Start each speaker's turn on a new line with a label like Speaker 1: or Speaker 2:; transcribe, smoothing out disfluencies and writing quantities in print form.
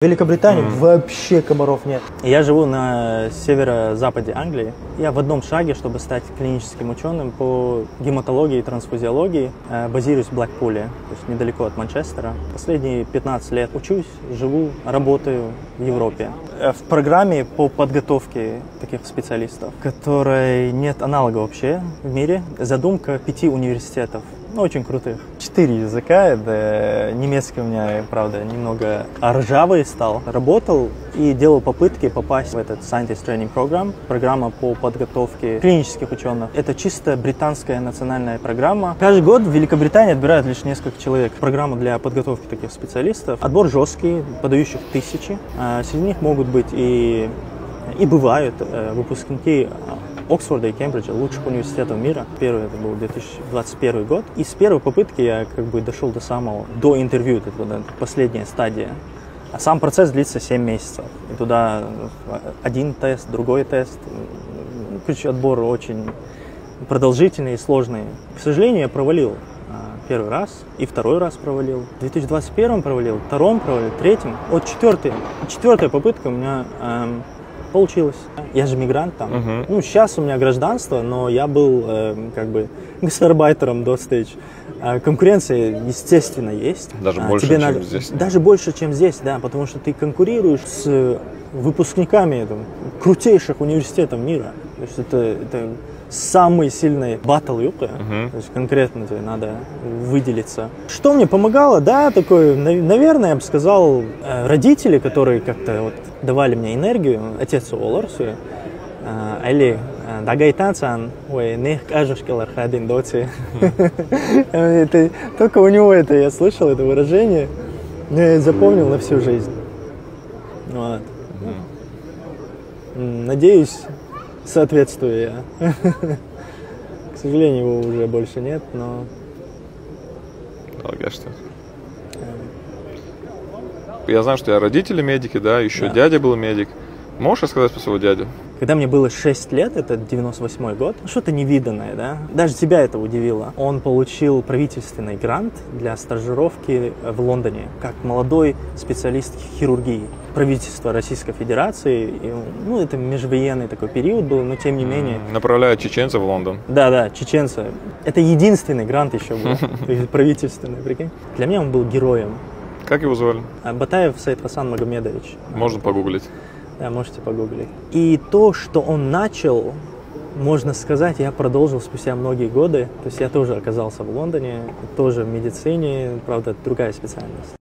Speaker 1: В Великобритании вообще комаров нет. Я живу на северо-западе Англии. Я в одном шаге, чтобы стать клиническим ученым по гематологии и трансфузиологии. Базируюсь в Блэкпуле, то есть недалеко от Манчестера. Последние 15 лет учусь, живу, работаю в Европе. В программе по подготовке таких специалистов, которой нет аналога вообще в мире, задумка 5 университетов. Очень крутых. 4 языка, это немецкий у меня, правда, немного ржавый стал. Работал и делал попытки попасть в этот Scientist Training Program, программа по подготовке клинических ученых. Это чисто британская национальная программа. Каждый год в Великобритании отбирают лишь несколько человек. Программа для подготовки таких специалистов. Отбор жесткий, подающих тысячи. Среди них могут быть и бывают выпускники Оксфорда и Кембриджа, лучших университетов мира. Первый это был 2021 год. И с первой попытки я дошел до интервью, это последняя стадия. А сам процесс длится 7 месяцев. И туда один тест, другой тест. Отбор очень продолжительный и сложный. К сожалению, я провалил первый раз и второй раз провалил. В 2021 провалил, в втором провалил, в третьем. Вот четвертая попытка у меня получилось. Я же мигрант там. Сейчас у меня гражданство, но я был гастарбайтером до stage. Конкуренция, естественно, есть.
Speaker 2: Даже больше, чем здесь.
Speaker 1: Даже больше, чем здесь, да, потому что ты конкурируешь с выпускниками крутейших университетов мира. То есть это самый сильный батл юка. То есть конкретно тебе надо выделиться. Что мне помогало? Да, наверное, я бы сказал, родители, которые как-то давали мне энергию, отец Оларсу, или Дагайтанцан, ой, не кажешь, келархадин доци. Только у него я слышал, это выражение, но я запомнил на всю жизнь. Вот. Надеюсь, соответствую я. К сожалению, его уже больше нет, но...
Speaker 2: Я знаю, что родители медики, да, еще дядя был медик. Можешь рассказать про своего дядю?
Speaker 1: Когда мне было 6 лет, это 98 год, что-то невиданное, да? Даже тебя это удивило. Он получил правительственный грант для стажировки в Лондоне, как молодой специалист хирургии. Правительство Российской Федерации, это межвоенный такой период был, но тем не менее...
Speaker 2: Направляют чеченцев в Лондон.
Speaker 1: Да, чеченцы. Это единственный грант еще был, правительственный, прикинь. Для меня он был героем.
Speaker 2: Как его звали?
Speaker 1: Батаев Саид Хасан Магомедович.
Speaker 2: Можно погуглить.
Speaker 1: Да, можете погуглить. И то, что он начал, можно сказать, я продолжил спустя многие годы. То есть я тоже оказался в Лондоне, тоже в медицине, правда, другая специальность.